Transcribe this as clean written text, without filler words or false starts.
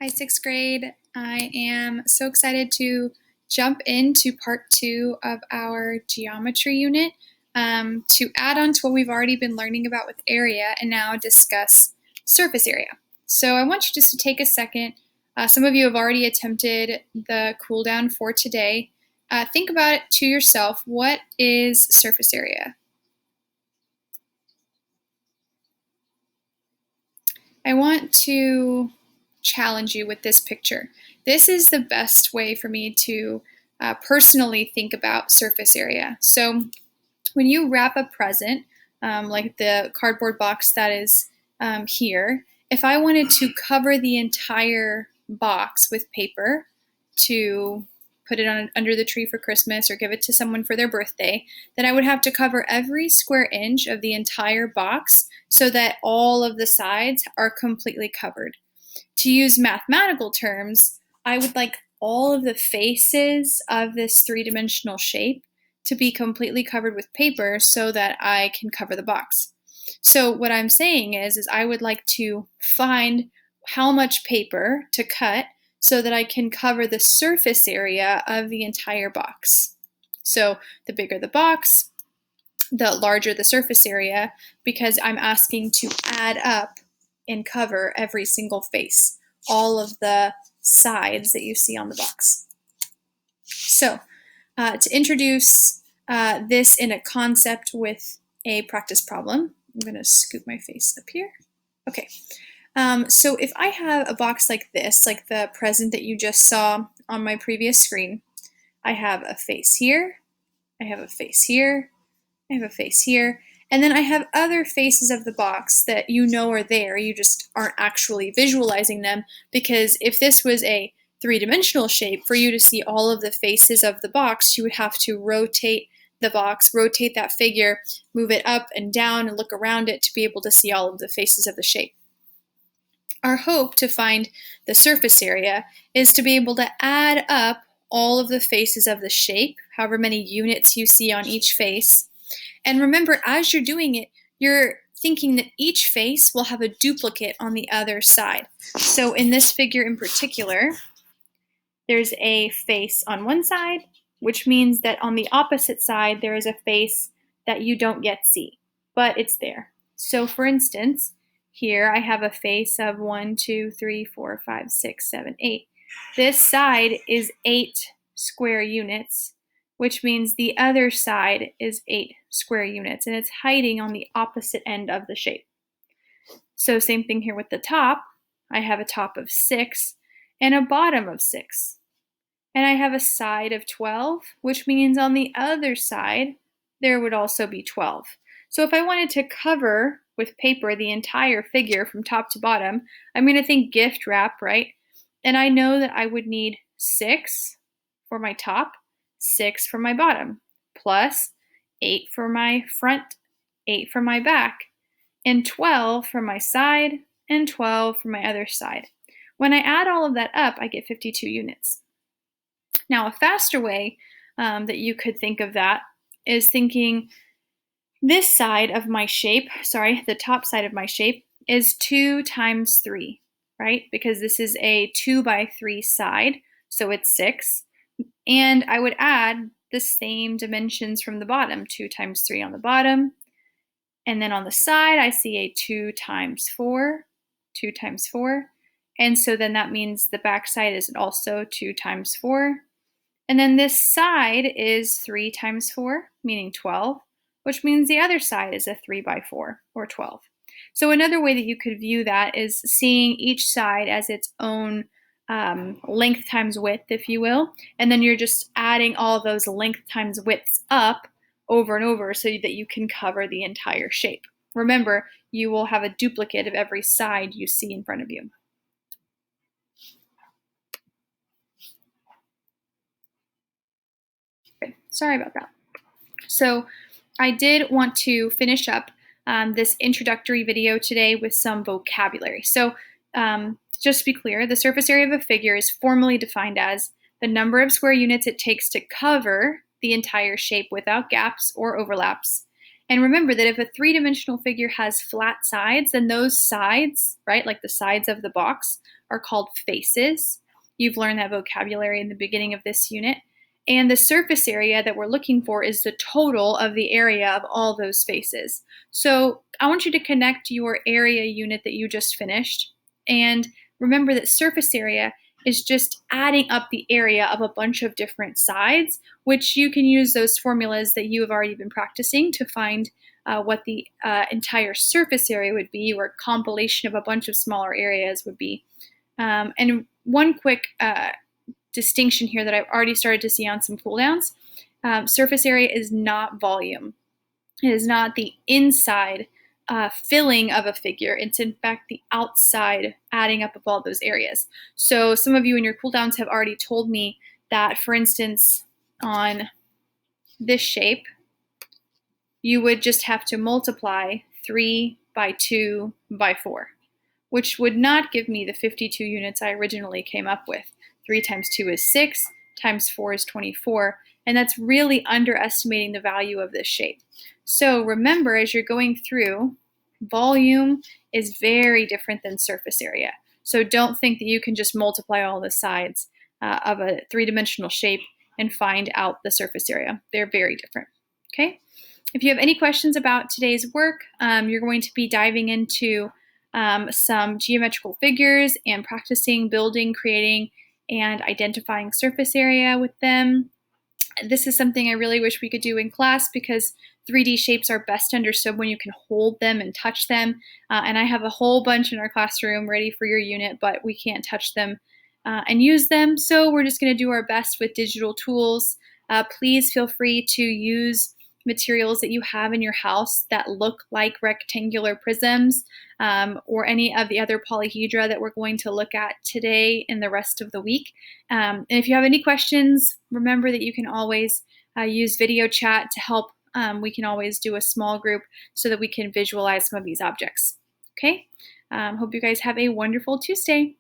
Hi, sixth grade. I am so excited to jump into part 2 of our geometry unit to add on to what we've already been learning about with area and now discuss surface area. So I want you just to take a second. Some of you have already attempted the cool down for today. Think about it to yourself. What is surface area? I want to challenge you with this picture. This is the best way for me to personally think about surface area. So when you wrap a present, like the cardboard box that is here, if I wanted to cover the entire box with paper to put it on under the tree for Christmas or give it to someone for their birthday, then I would have to cover every square inch of the entire box so that all of the sides are completely covered. To use mathematical terms, I would like all of the faces of this three-dimensional shape to be completely covered with paper so that I can cover the box. So what I'm saying is I would like to find how much paper to cut so that I can cover the surface area of the entire box. So the bigger the box, the larger the surface area, because I'm asking to add up and cover every single face, all of the sides that you see on the box. So to introduce this in a concept with a practice problem, I'm going to scoop my face up here. Okay. So if I have a box like this, like the present that you just saw on my previous screen, I have a face here, I have a face here, I have a face here, and then I have other faces of the box that you know are there. You just aren't actually visualizing them, because if this was a three-dimensional shape, for you to see all of the faces of the box, you would have to rotate the box, rotate that figure, move it up and down and look around it to be able to see all of the faces of the shape. Our hope to find the surface area is to be able to add up all of the faces of the shape, however many units you see on each face. And remember, as you're doing it, you're thinking that each face will have a duplicate on the other side. So in this figure in particular, there's a face on one side, which means that on the opposite side, there is a face that you don't yet see, but it's there. So for instance, here I have a face of 1, 2, 3, 4, 5, 6, 7, 8. This side is 8 square units, which means the other side is 8 square units, and it's hiding on the opposite end of the shape. So same thing here with the top. I have a top of 6 and a bottom of 6. And I have a side of 12, which means on the other side, there would also be 12. So if I wanted to cover with paper the entire figure from top to bottom, I'm going to think gift wrap, right? And I know that I would need 6 for my top, 6 for my bottom, plus 8 for my front, 8 for my back, and 12 for my side, and 12 for my other side. When I add all of that up, I get 52 units. Now, a faster way that you could think of that is thinking this side of my shape, the top side of my shape is 2 times 3, right? Because this is a 2 by 3 side, so it's 6. And I would add the same dimensions from the bottom, 2 times 3 on the bottom. And then on the side, I see a 2 times 4, 2 times 4. And so then that means the back side is also 2 times 4. And then this side is 3 times 4, meaning 12, which means the other side is a 3 by 4, or 12. So another way that you could view that is seeing each side as its own length times width, if you will, and then you're just adding all those length times widths up over and over so that you can cover the entire shape. Remember, you will have a duplicate of every side you see in front of you. Okay, sorry about that. So I did want to finish up this introductory video today with some vocabulary. So just to be clear, the surface area of a figure is formally defined as the number of square units it takes to cover the entire shape without gaps or overlaps, And remember that if a three-dimensional figure has flat sides, then those sides, right, like the sides of the box, are called faces. You've learned that vocabulary in the beginning of this unit. And the surface area that we're looking for is the total of the area of all those faces. So I want you to connect your area unit that you just finished. And remember that surface area is just adding up the area of a bunch of different sides, which you can use those formulas that you have already been practicing to find what the entire surface area would be, or a compilation of a bunch of smaller areas would be. And one quick distinction here that I've already started to see on some cooldowns, surface area is not volume. It is not the inside filling of a figure. It's in fact the outside adding up of all those areas. So some of you in your cooldowns have already told me that, for instance, on this shape, you would just have to multiply 3 by 2 by 4, which would not give me the 52 units I originally came up with. 3 times 2 is 6, times 4 is 24, and that's really underestimating the value of this shape. So remember, as you're going through, volume is very different than surface area. So don't think that you can just multiply all the sides of a three-dimensional shape and find out the surface area. They're very different, okay? If you have any questions about today's work, you're going to be diving into some geometrical figures and practicing building, creating, and identifying surface area with them. This is something I really wish we could do in class, because 3D shapes are best understood when you can hold them and touch them. And I have a whole bunch in our classroom ready for your unit, but we can't touch them and use them. So we're just going to do our best with digital tools. Please feel free to use materials that you have in your house that look like rectangular prisms, or any of the other polyhedra that we're going to look at today and the rest of the week. And if you have any questions, remember that you can always use video chat to help. We can always do a small group so that we can visualize some of these objects. Okay? Hope you guys have a wonderful Tuesday.